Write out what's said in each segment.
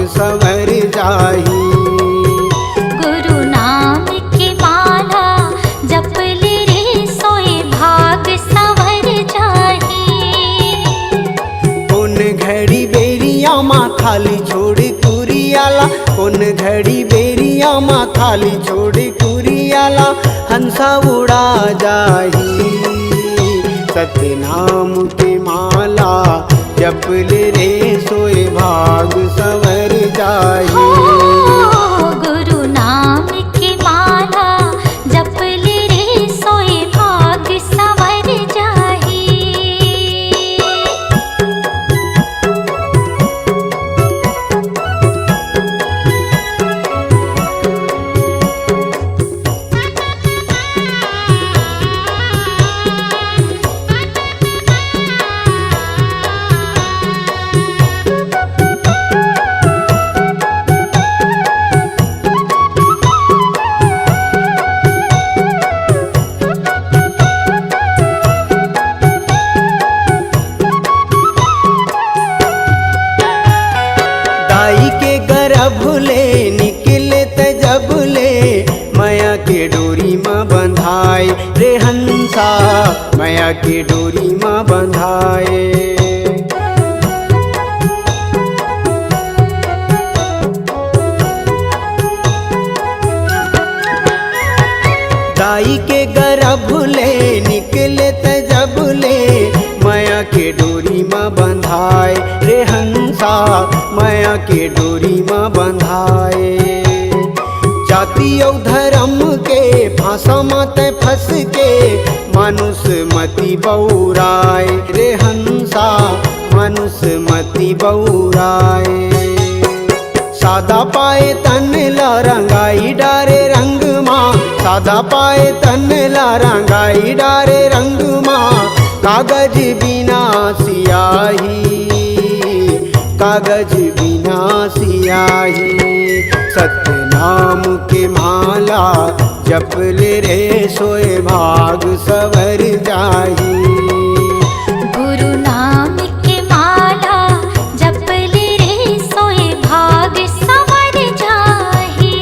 सवर जाही। गुरु नाम की माला जप ले रे सोए भाग सवर जाही। कौन घड़ी बेरिया माँ थाली छोड़ कुरियाला, कौन घड़ी बेरिया माँ थाली छोड़ कुरियाला, हंसा उड़ा जाही। सत्य नाम की माला जप ले रे सोए भाग सवर जाही। गुरु नाम की माला जप ले रे सोए भाग सवर जाही। दाई के गर्भ ले निकले त जब ले, माया के डोरी माँ बंधाए रे हंसा, माया के डोरी माँ बंधाए। दाई के गर्भ ले निकले त जब ले, माया के डोरी माँ बंधाए रे हंसा, माया के डोरी माँ बंधाए। जाति और धर्म के फांसा मत फंस के, मानुष मति बौराए रे हंसा, मानुष मति बौराए। सादा पाए तन ला रंगाई डारे रंग माँ, सादा पाए तन ला रंगाई डारे रंग माँ, कागज बिना सियाही, कागज बिना सियाही। सत्य नाम के माला जप ले रे सोए भाग सवर जाही। गुरु नाम की माला जप ले रे सोए भाग सवर जाही।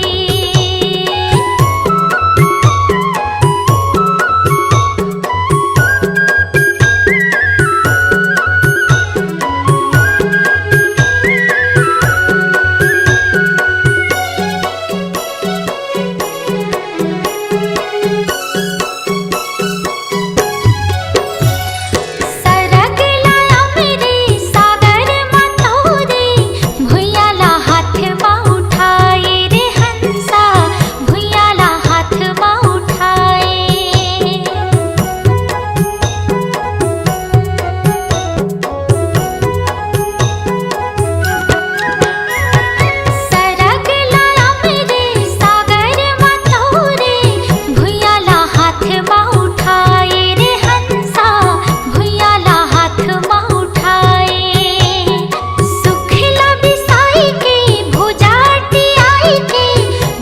सरग लाया मेरे सागर मथोरे, भुइयाला हाथ माँ उठाए रे हंसा, भुइयाला हाथ माँ उठाए। सरग लाया मेरे सागर मथोरे, भुइयाला हाथ माँ उठाए रे हंसा, भुइयाला हाथ माँ उठाए। सुखला बिसाई के भुजाटी आई के,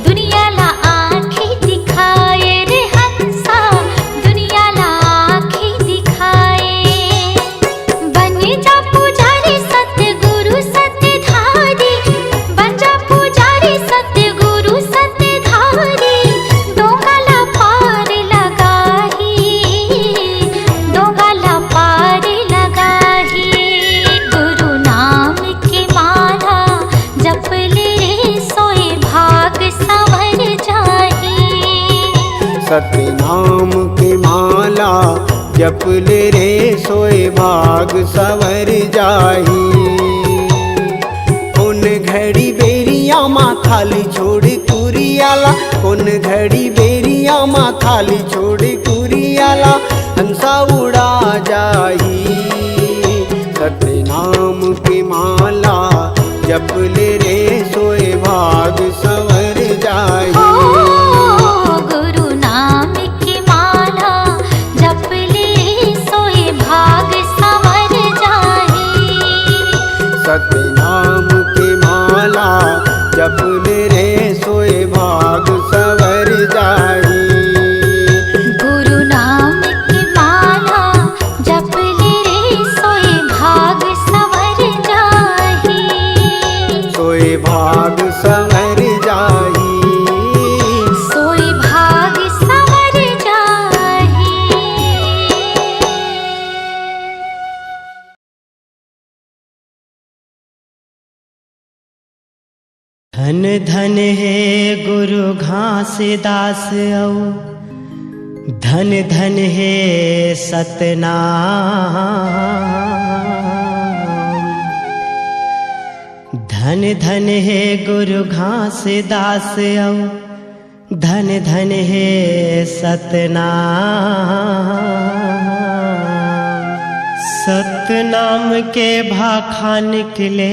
दुनियाला आँखें दिखाए रे हंसा, दुनियाला आँखें दिखाए। बन जा पुजारी सतगुरु सतधारी, बन जा पुजारी सतगुरु सतधारी, दोगला पार लगाही, दोगला पार लगाही। गुरु नाम की माला जप ले रे सोए भाग सवर जाही। सत्य नाम के माला जप ले रे सोए भाग सवर जाही। कौन घड़ी बेरिया माँ थाली छोड़ कुरियाला, कौन घड़ी बेरिया माँ थाली छोड़ कुरियाला, हंसा उड़ा जाही। सत्य नाम की माला जप ले रे सोए भाग सवर जाही। गुरु नाम की माला जप ले रे सोए भाग सवर जाही। सत्य नाम की माला जप ले रे सोए भाग सवर जाही। गुरु नाम की माला जप ले रे सोए भाग सवर जाही। सोए सोए भाग संवर जाही। सोई भाग संवर जाही। धन धन है गुरु घासीदास औ धन धन है सतनाम। धन धन है गुरु घासीदास औ धन धन है सतनाम। सतनाम के भाखा निकले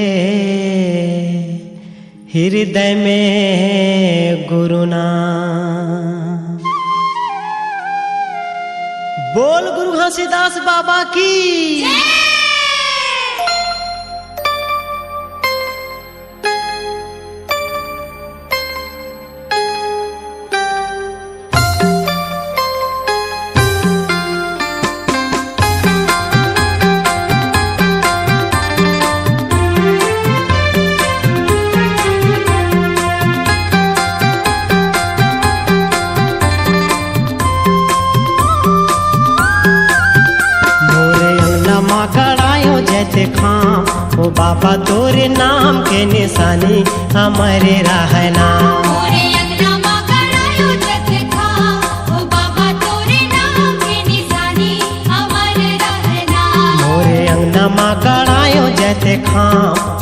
हृदय में गुरु नाम। बोल गुरु घासीदास बाबा की। ओ बाबा तोरे नाम के निशानी हमारे रहना। मोरे अंगना मा करायो जत खा, ओ बाबा तोरे नाम के निशानी अमर रहना। मोरे अंगना मा करायो जत खा,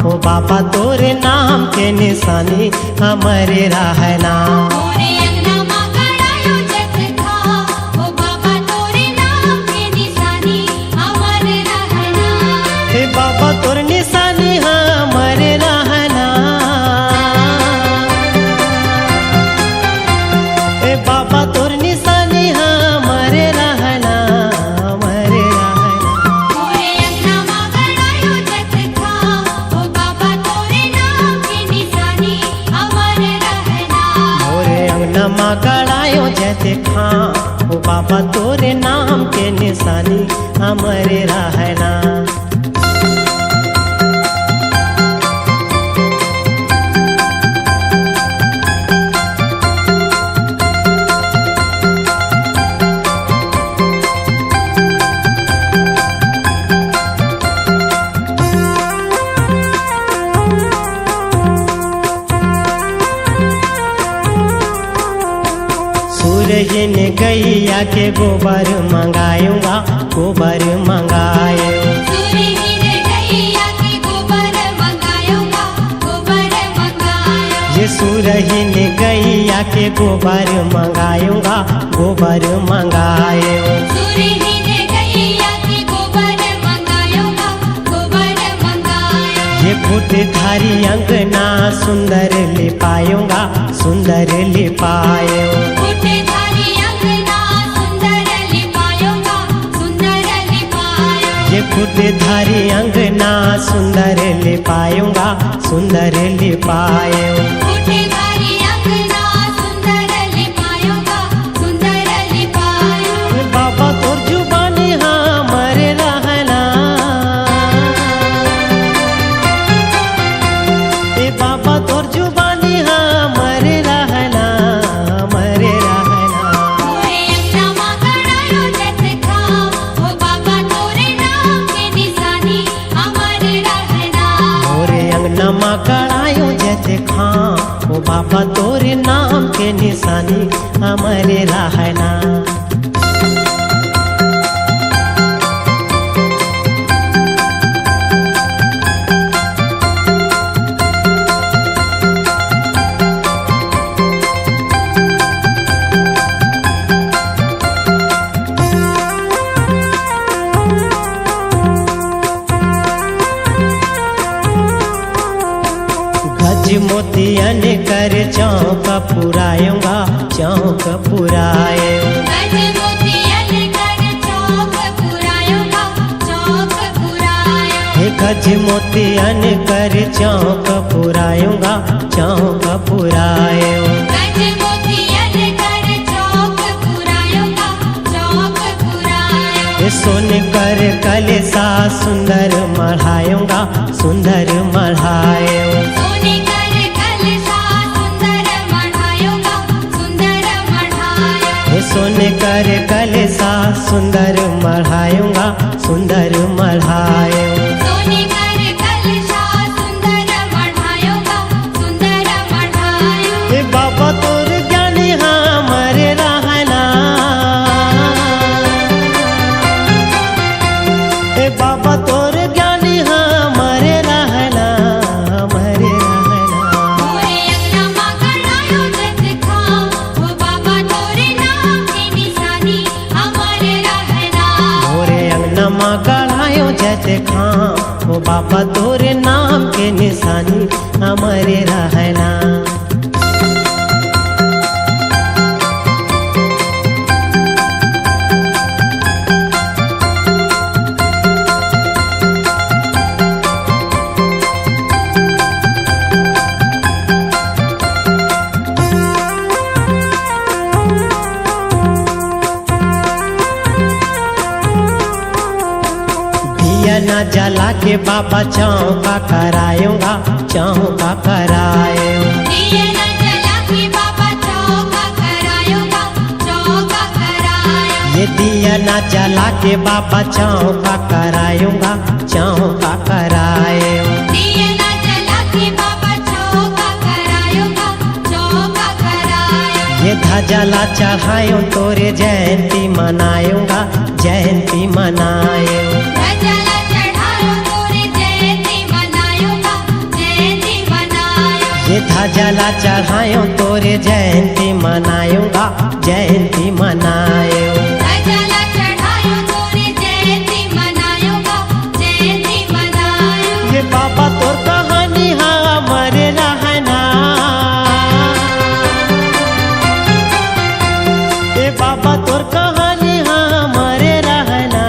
ओ बाबा तोरे नाम के निशानी हमारे रहना। मोरे अंगना मा करायो जत खा, ओ बाबा तोरे नाम के निशानी अमर रहना। हे बाबा तोरे निशानी हमारे रहना। हे बाबा तोरे निशानी हमारे रहना, हमारे रहना। मोरे अंगना मा करायो जत खा, ओ बाबा तोरे नाम के निशानी अमर रहना। मोरे अंगना मा करायो जैसे खा, ओ बाबा तोरे नाम के निशानी हमारे रहना। सूरजन गैया के गोबर मंगाऊंगा, गोबर मंगाए। सूरहीन गैया के गोबर मंगाऊंगा, गोबर मंगायो। ये सूरहीन गैया के गोबर मंगाऊंगा, गोबर मंगाए। सूरहीन गैया के गोबर मंगाऊंगा, गोबर मंगायो। ये फूट धारी अंगना सुंदर लिपाऊंगा, सुंदर लिपायो। फूटधारी अंगना सुंदर लिपाऊंगा, सुंदर लिपायो। ये फूटधारी अंगना सुंदर लिपाऊंगा, सुंदर लिपायो। फूटधारी अंगना सुंदर लिपाऊंगा, सुंदर लिपायो। बाबा तोर जुबानी हमारे रहना। ए बाबा तोर जुबानी हमारे रहना, हमारे रहना। मोरे अंगना मा करायो जत खा, ओ बाबा तोरे नाम के निशानी अमर रहना। मोरे अंगना मा करायो जैसे खा, ओ बाबा तोरे नाम के निशानी हमारे रहना। गज मोतियन कर चौक पुरायूंगा, चौक पुराए। गज मोतियन कर चौक पुरायूंगा, चौक पुरायो। हे गज मोतियन कर चौक पुरायूंगा, चौक पुरायो। गज मोतियन कर चौक पुरायूंगा, चौक पुरायो। हे सोन कर कलसा सुंदर मढ़ायूंगा, सुंदर मढ़ायो। सोने कर सोने कर कलसा सुंदर मढ़ाऊंगा, सुंदर मढ़ाऊं। सोने कर कलशा सुंदर मढ़ाऊंगा, सुंदर मढ़ाऊं। ए बाबा तोर ज्ञानी हमारे रहना, ए बाबा तोर ज्ञानी हमारे रहना, हमारे रहना। मोरे अंगना मां गड़ायो जत खां, ओ बाबा तोरे नाम के निशानी हमारे रहना। मोरे अंगना मां गड़ायो जत खां, ओ बाबा तोरे नाम के निशानी हमारे रहना। न जला के बाबा चौका कराऊंगा, चौका कराऊं। दिए न जला के बाबा चौका कराऊंगा, चौका कराऊं। ये दिया न जला के बाबा चौका कराऊंगा, चौका कराऊं। दिए न जला के बाबा चौका कराऊंगा, चौका कराऊं। ये धजला चढ़ाऊं तोरे जयंती मनाऊंगा, जयंती मनाऊं। धजला चढ़ाऊं तोरे जयंती मनाऊंगा, जयंती मनाऊं। ये धजला चढ़ाऊं तोरे जयंती मनाऊंगा, जयंती मनाऊं। धजला चढ़ाऊं तोरे जयंती मनाऊंगा, जयंती मनाऊं। ये बाबा तोर कहानी हमारे रहना, ये बाबा तोर कहानी हमारे रहना,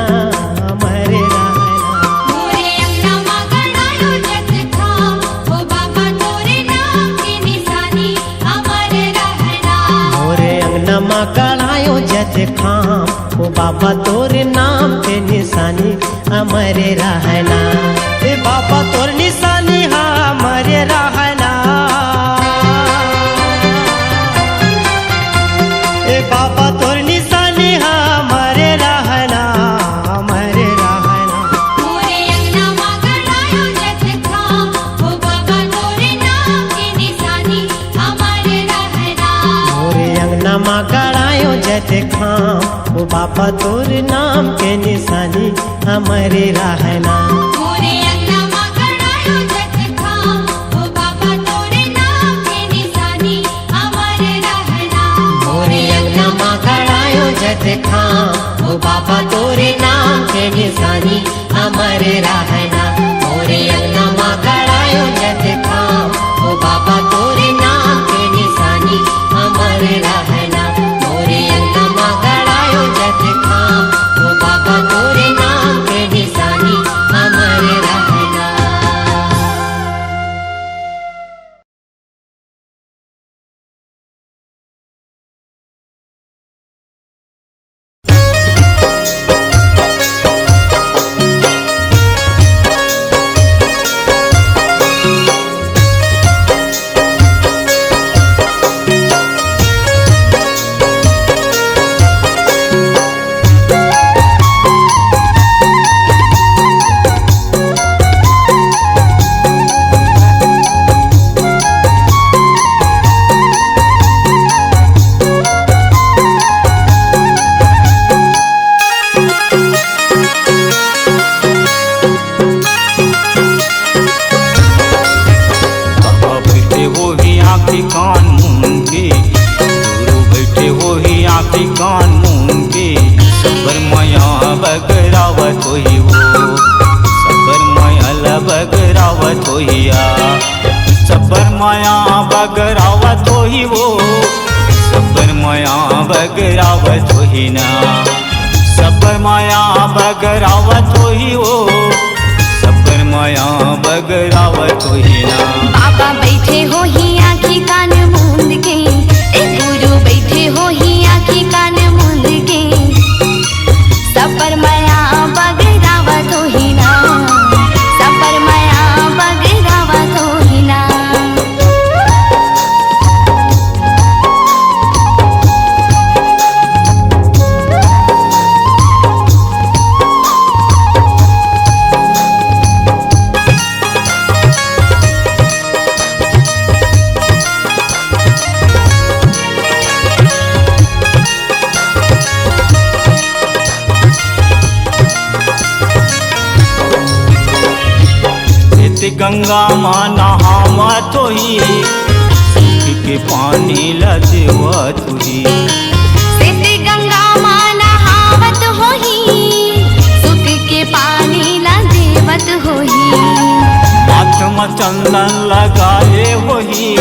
हमारे रहना। मोरे अंगना मां गड़ायो जत खां, ओ बाबा तोरे नाम के निशानी हमारे रहना। मोरे अंगना मां गड़ायो जत खां, ओ बाबा तोरे नाम के निशानी हमारे रहना। ए बाबा तोर निशानी हमारे रहना, ए बाबा तोर निशानी हमारे रहना, हमारे रहना। मोरे अंगना मां गड़ायो जत खां, ओ बाबा तोरे नाम के निशानी हमारे रहना। मोरे अंगना मां गड़ायो जत खां, ओ बाबा तोर नाम के निशानी हमारे रहना। मोरे अंगना मां गड़ायो जत खां, ओ बाबा तोरे नाम के निशानी हमारे रहना। मोरे अंगना मां गड़ायो जत खां, ओ बाबा तोरे नाम के निशानी हमारे रहना। मोरे अंगना मां गड़ायो जत खां, ओ बाबा तोरे नाम के निशानी हमारे रहना। मोरे अंगना मां गड़ायो जत खां, ओ बाबा तोरे नाम के निशानी हमारे रहना। बगरावत होइया सबर माया बगरावत होई वो सबर माया बगरावत होई ना सबर माया बगरावत होई वो सबर माया बगरावत होई ना। बाबा बैठे हो ही आँखी कान मूंद के, ए गुरु बैठे हो ही आँखी कान मूंद के, सबर माया बगरावत होई ना सबर माया बगरावत होई ना। गंगा माँ नहावत होही, सुख के पानी ला देवत होही। सिद्ध गंगा माँ नहावत होही, सुख के पानी ला देवत होही। माथ में चंदन लगाए होही,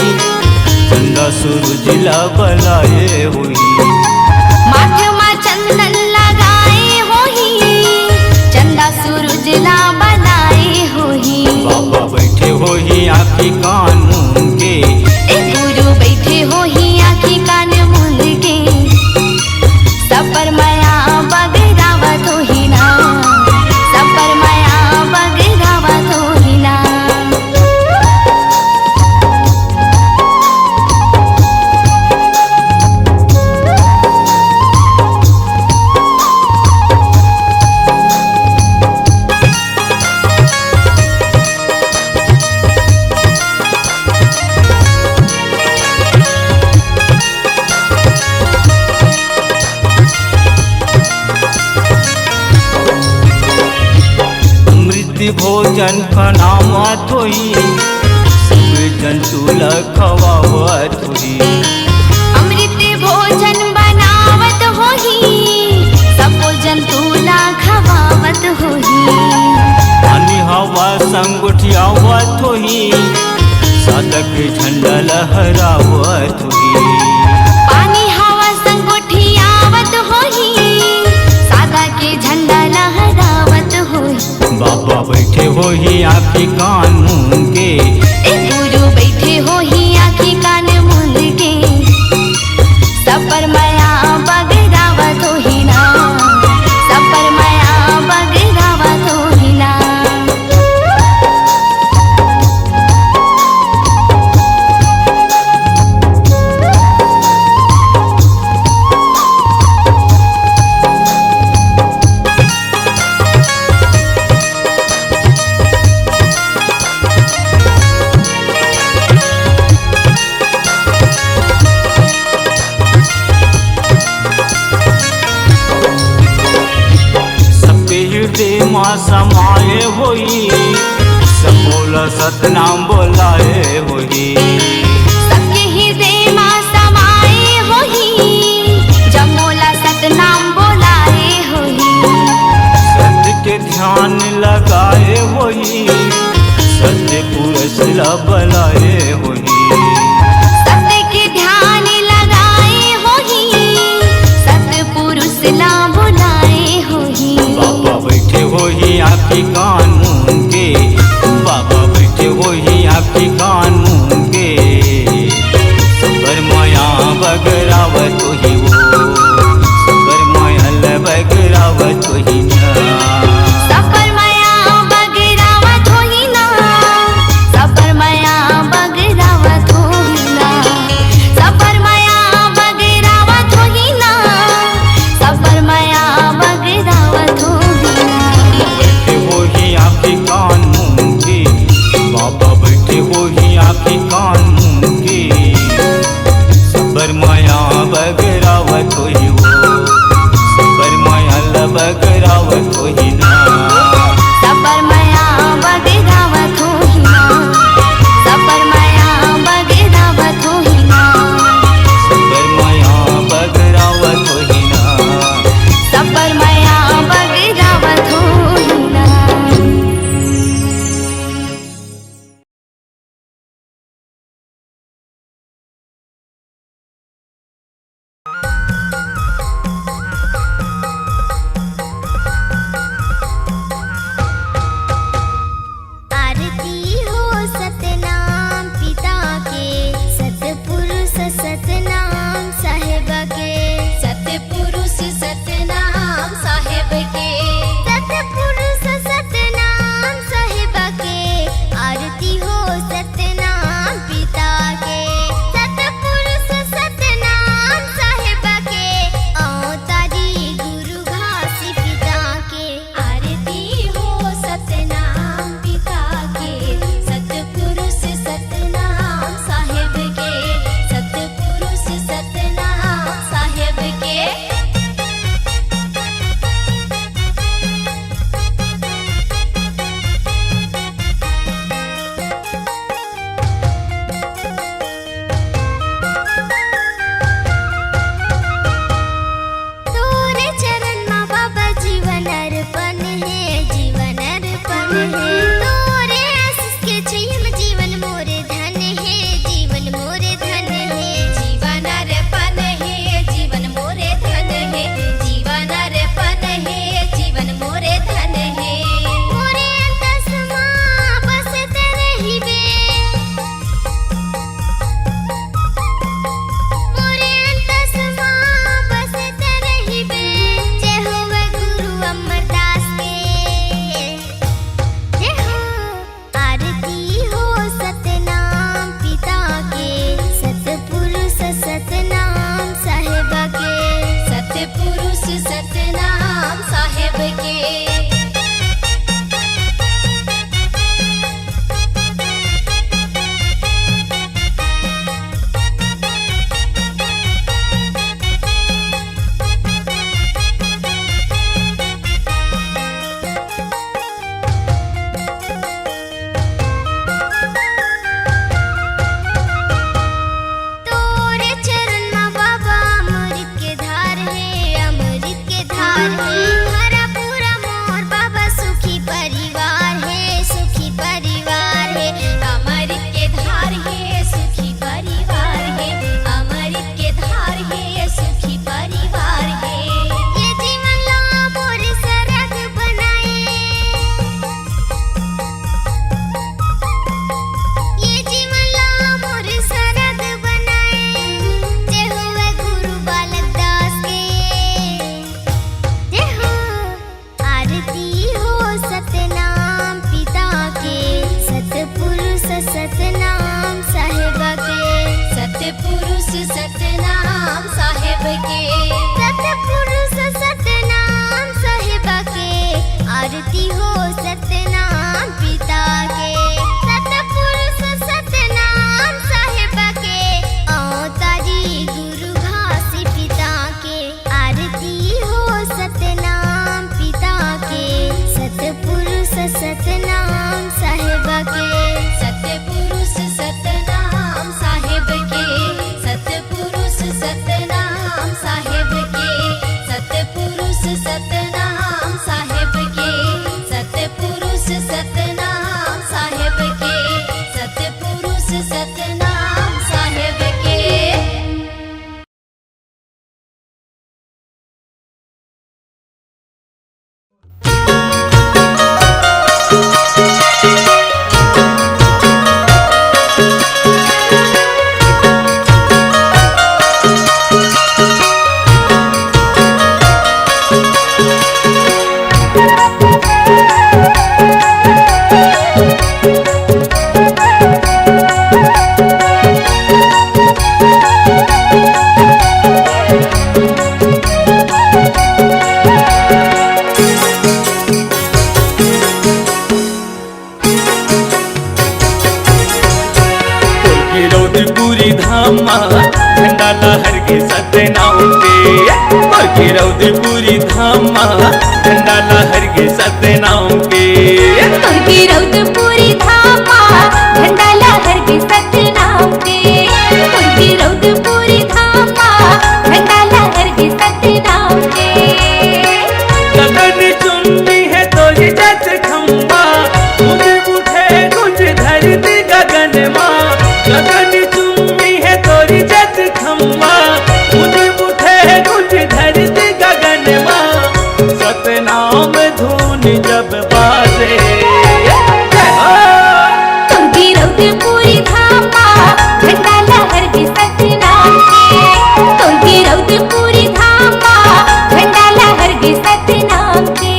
चंदा सूरज ला बलाए होही। माथ में चंदन लगाए होही, चंदा सूरज ला बनाए होही। बाबा बैठे होही आँखी कान मूंद के, गुरु बैठे होही आँखी कान मूंद के। सब पर माया बगरावत होही ना, सब पर माया बगरावत होही ना। भोजन खनावत होही, सब जंतु ला खवावत होही। अमृत भोजन बनावत होही, सब जंतु ला खवावत होही। पानी हवा संग उठियावत होही, साधक झंडा लहरावत होही। पानी हवा संग उठियावत होही, सादा के झंडा लहरावत होही। बाबा बैठे होही आँखी कान मूंद के, गुरु बैठे होही आँखी कान मूंद के। सब पर माया बगरावत होही ना, सब पर माया बगरावत होही ना। माँ समाये होई, सब बोला सतनाम बोलाए होई। सबके हृदय माँ समाये होही, जब बोला सतनाम बोलाए होही। सत्य के ध्यान लगाए होई, सत्य पुरुष ला बलाए होई। सत्य के ध्यान लगाए होही, सत्य पुरुष ला बुलाए होही। बाबा बैठे होही आँखी कान मूंद के, बाबा बैठे होही आँखी कान मूंद के। सबर माया बगरावत होही वो, सबर माया ला बगरावत होही ना। सब पर माया बगरावत होही ना, सब पर माया बगरावत होही ना। सब पर माया बगरावत होही ना, सब पर माया बगरावत होही ना। बैठे होही आँखी कान मूंद के, बाबा बैठे होही आँखी कान मूंद के। सबर माया बगरावत होही वो, सबर माया ला बगरावत होही ना। सब पर माया बगरावत होही ना, सब पर माया बगरावत होही ना। सबर माया बगरावत होही ना। सब पर माया बगरावत होही ना। आरती हो सतनाम पिता के, सतपुरुष सतनाम साहेब के। सतपुरुष सतनाम साहेब के, सतपुरुष सतनाम साहेब के। आरती हो सतनाम पिता के, सतपुरुष सतनाम साहेब के। अवतारी गुरु घासी पिता के। आरती हो सतनाम पिता के, सतपुरुष सतनाम साहेब के। सतपुरुष सतपुरुष सतनाम साहेब के सतपुरुष सतनाम साहेब के आरती हो सतनाम पिता के सतपुरुष सतनाम साहेब के अवतारी गुरु घासी पिता के आरती हो सतनाम पिता के सतपुरुष सतनाम साहेब के सतपुरुष सतनाम साहेब के सतपुरुष सतनाम साहेब के सतपुरुष सतनाम साहेब के सतपुरुष सतनाम साहेब के सतपुरुष सतनाम साहेब के गिरौदपुरी धामा झंडा लहर के सतनाम के गिरौदपुरी धामा झंडा लहर के सतनाम के रौदपुरी धामा झंडा लहर के सतनाम के रौदपुरी धामा झंडा लहर के सतनाम के गगन चुनती है तोरी जस खम्बा कुछ उठे कुछ धरती गगन माँ गगन चुनती है तोरी जस खम्बा कुछ उठे कुछ धरती गगन माँ सतनाम धुन जब बाजे रौदपुरी धामा झंडा लहर के सतनाम के रौदपुरी धामा झंडा लहर के सतनाम के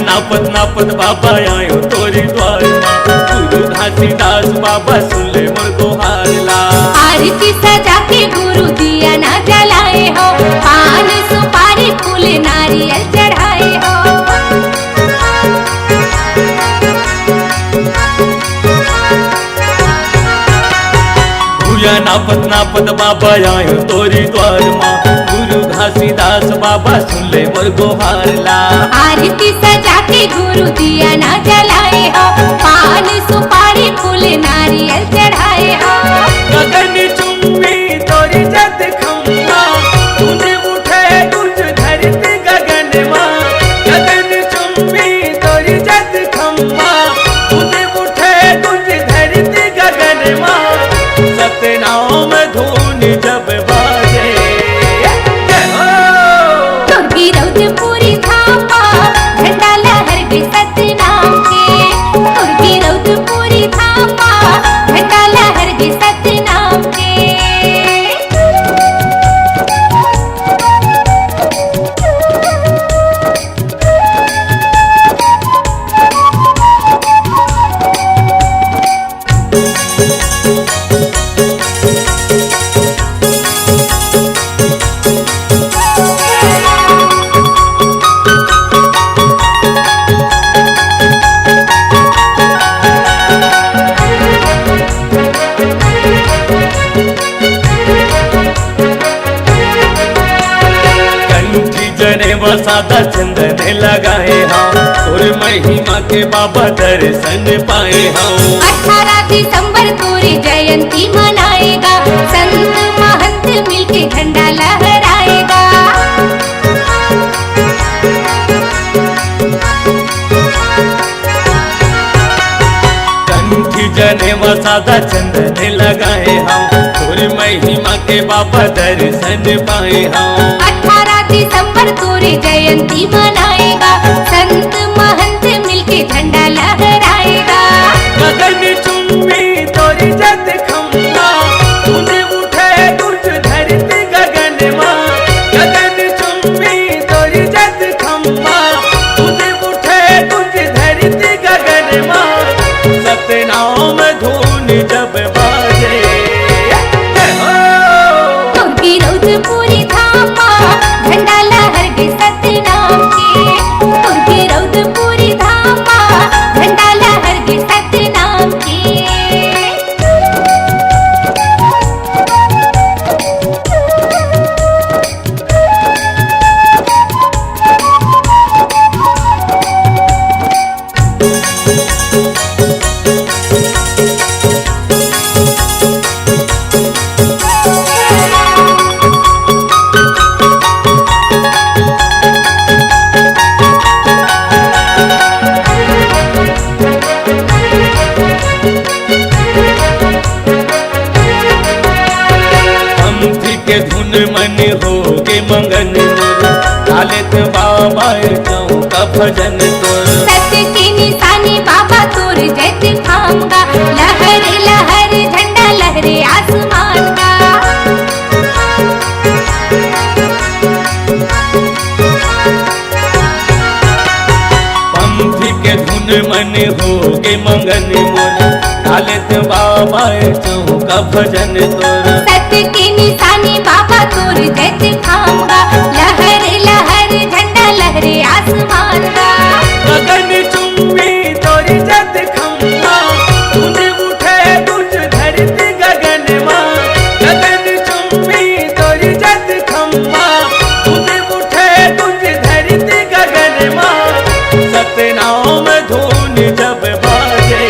नापत नापत बाबा आयो तोरी द्वार गुरु घासीदास बाबा सुन ले मोर दोहारला आरती सजा के गुरु दिया ना जलाए हो पान सुपारी फूल नारियल चढ़ाए हो भूया नापत नापत बाबा आयो तोरी द्वार माँ गुरु घासीदास बाबा सुन ले मोर दोहारला आरती सजा के गुरु दिया ना जलाए हो पान सुपारी फूल नारियल चढ़ाए हो गगन चुम्बी तोरी जत खम्बा तूने उठे कुछ धरती गगन माँ गगन चुम्बी तोरी जत खम्बा तूने उठे कुछ धरती गगन माँ सतनाम धुन जब बाजे रौदपुरी धामा झंडा लहर के सतनाम के रौदपुरी धामा झंडा लहर के सतनाम के सादा चंदन लगाए हम और महिमा के बाबा दर्शन पाए हम 18 दिसंबर तोरी जयंती मनाएगा संत महंत मिलके झंडा लहराएगा पूजने व सादा चंदन लगाए हम तोरी महिमा के बाबा दर्शन पाए हम 18 दिसंबर तोरी जयंती मनाएगा संत महंत मिलके झंडा लहराएगा गगन चुम्बी तोरी जद खम्बा तूने उठे तुझ धरती गगन माँ गगन चुम्बी तोरी जद खम्बा तूने उठे तुझ धरती गगन माँ सतनाम धून जब बाजे तुर्की रौद पूरी धामा झंडा लहर के सतनाम के तुर्की रौद पूरी धामा झंडा लहर के सतनाम के के धुन मन हो के मंगन लालित बाबा चौका भजन तोर सत्य की निशानी बाबा तोर जैत थामगा लहर लहर झंडा लहरे आसमान का पंथी के धुन मन हो के मंगन मोर लालित बाबा चौका भजन तोर सत्य की निशानी बाबा तोर जैत थामगा लहर लहर झंडा लहरे आसमान का गगन चुम्बी तोरी जद खम्बा तूने उठे तुझ धरती गगन माँ गगन चुम्बी तोरी जद खम्बा तूने उठे तुझ धरती गगन माँ सतनाम धून जब बाजे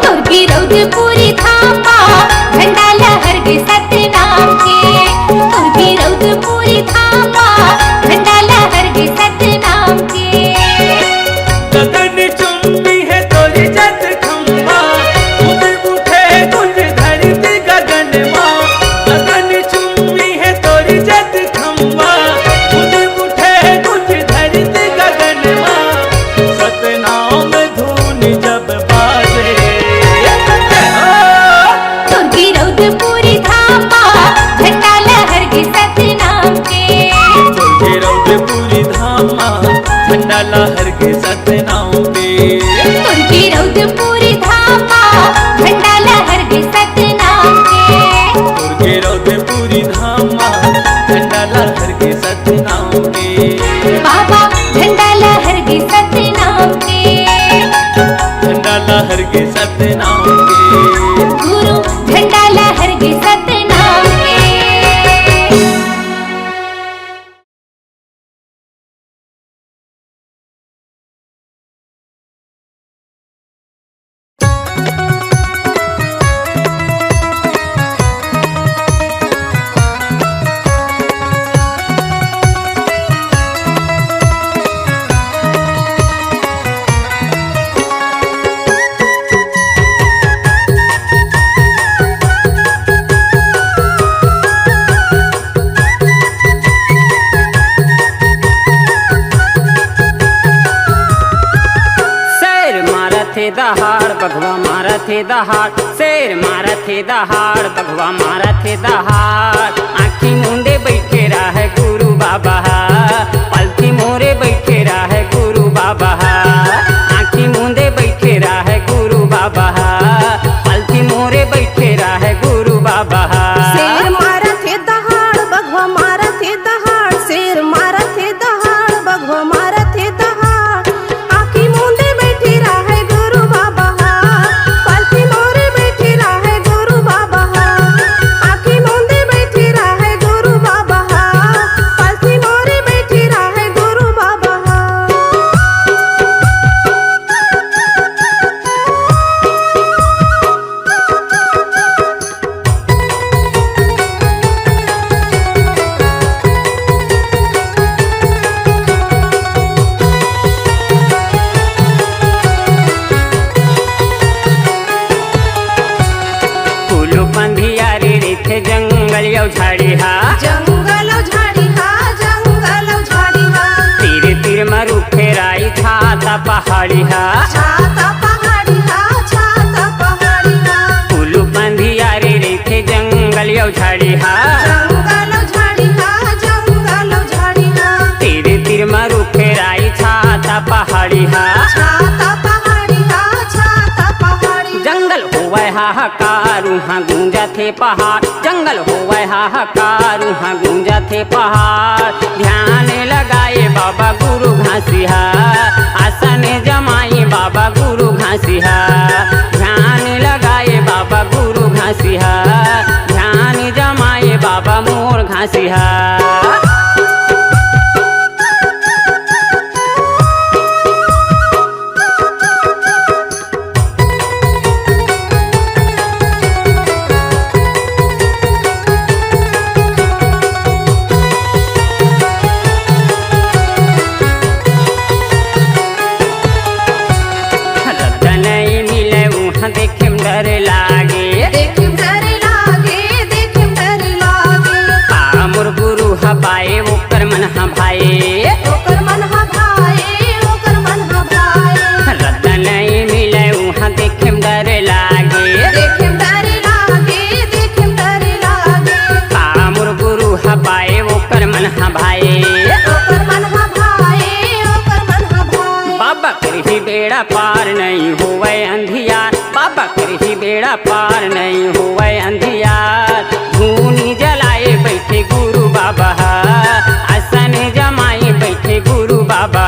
तुर्की रौद पूरी धामा झंडा लहर के सतनाम के तुर्की रौद पूरी धामा झंडा लहर के सतनाम के गगन चुम्बी है तोरी जद खम्बा तूने उठे तुझ धरती गगन माँ गगन चुम्बी है तोरी जद खम्बा तूने उठे तुझ धरती गगन माँ सतनाम धून जब बाजे तुर्की रौद पूरी धामा झंडा लहर के सतनाम के तुझे रौद पूरी धामा झंडा लहर के सतनाम पे तुर्की रौद पूरी धामा झंडा लहर के सतनाम के तुर्गे रौद पूरी धामा झंडा लहर के सतनाम पे बाबा झंडा लहर के सतनाम के झंडा लहर के सतनाम के गुरु झंडा लहर के सतनाम के दहाड़ बघवा मारा थे दहाड़ शेर मारा थे दहाड़ बघवा मारा थे दहाड़ आँखी मुंडे बैठे रहा गुरु बाबा पलथी मोरे बैठे रहा गुरु बाबा आँखी मुंडे बैठे रहा गुरु बाबा पलथी मोरे बैठे रहा गुरु बाबा शेर मारा थे दहाड़ बघवा मारा थे दहाड़ शेर मारा थे दहाड़ बघवा मारा थे दहाड़ आँखी मुंडे बैठी रहा गुरु बाबा पलथी मोरे बैठी रहा गुरु बाबा आँखी मुंडे बैठी रहा गुरु बाबा पलथी मोरे बैठी रहा गुरु बाबा पहाड़ी हा छाता पहाड़ी हा छाता पहाड़ी हा कुलू बंधिया रे रेथे जंगल यो झाड़ी हा जंगल झाड़ी हा जंगल झाड़ी हा तेरे तिर मरु फेराई छाता पहाड़ी हा छाता पहाड़ी हा छाता पहाड़ी जंगल होवे हाहाकार उहाँ गूंजा थे पहाड़ जंगल होवे हाहाकार उहाँ गूंजा थे पहाड़ ध्यान लगाए बाबा गुरु घासिहा आसन जमाई बाबा गुरु घासिहा ध्यान लगाए बाबा गुरु घासिहा ध्यान जमाए बाबा मोर घासिहा देखे डर लागे देखिम डर लागे देखिम डर लागे मोर गुरु हबाए ओकर मन हबाए ओकर मन हा भाए ओकर मन हा भाए रत्न नहीं मिले वहाँ देखे डर लागे देखिम डर लागे देखिम डर लागे मोर गुरु हबाए ओकर मन हबाए ओकर मन हा भाए ओकर मन हा भाए बाबा करही बेड़ा पार नहीं होवे अंधियार बाबा करही बेड़ा पार नहीं होवे अंधियार धूनी जलाए बैठे गुरु बाबा आसन जमाए बैठे गुरु बाबा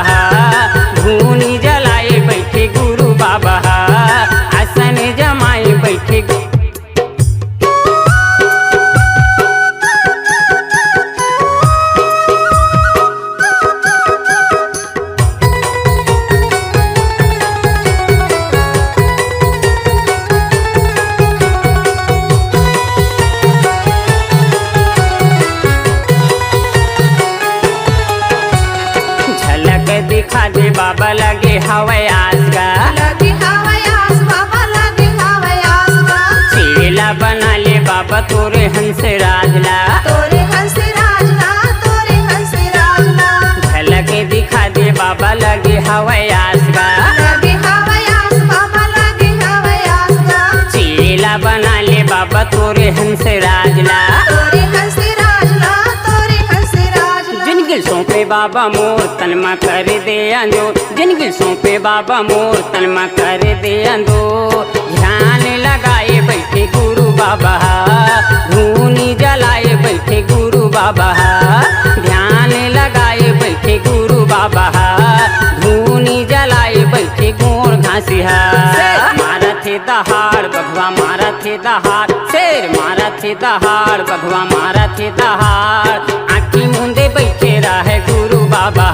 धूनी जलाए बैठे गुरु बाबा आसन जमाए बैठे दिखा दे बाबा लगे हवाई आसगा लगे हवाई आस बाबा लगे हवाई आसगा चेला बना ले बाबा तोरे हंस राजला तोरे हंस राजना तोरे हंस राजना झलके दिखा दे बाबा लगे हवाई आसगा लगे हवाई आस बाबा लगे हवाई आसगा चेला बना ले बाबा तोरे हंस राजला तोरे हंस राजना तोरे हंस राजना जिनगिल सौंपे बाबा मोर तनमा कर दे अंदो जिनगिल सौंपे बाबा मोर तनमा कर दे अंदो ध्यान लगाए बैठे गुरु बाबा धूनी जलाए बैठे गुरु बाबा ध्यान लगाए बैठे गुरु बाबा धूनी जलाए बैठे गोर घासिहा मारा थे दहाड़ बघवा मारा थे दहाड़ शेर मारा थे दहाड़ बघवा मारा थे दहाड़ आँखी मूंदे बैठे रहे गुरु बाबा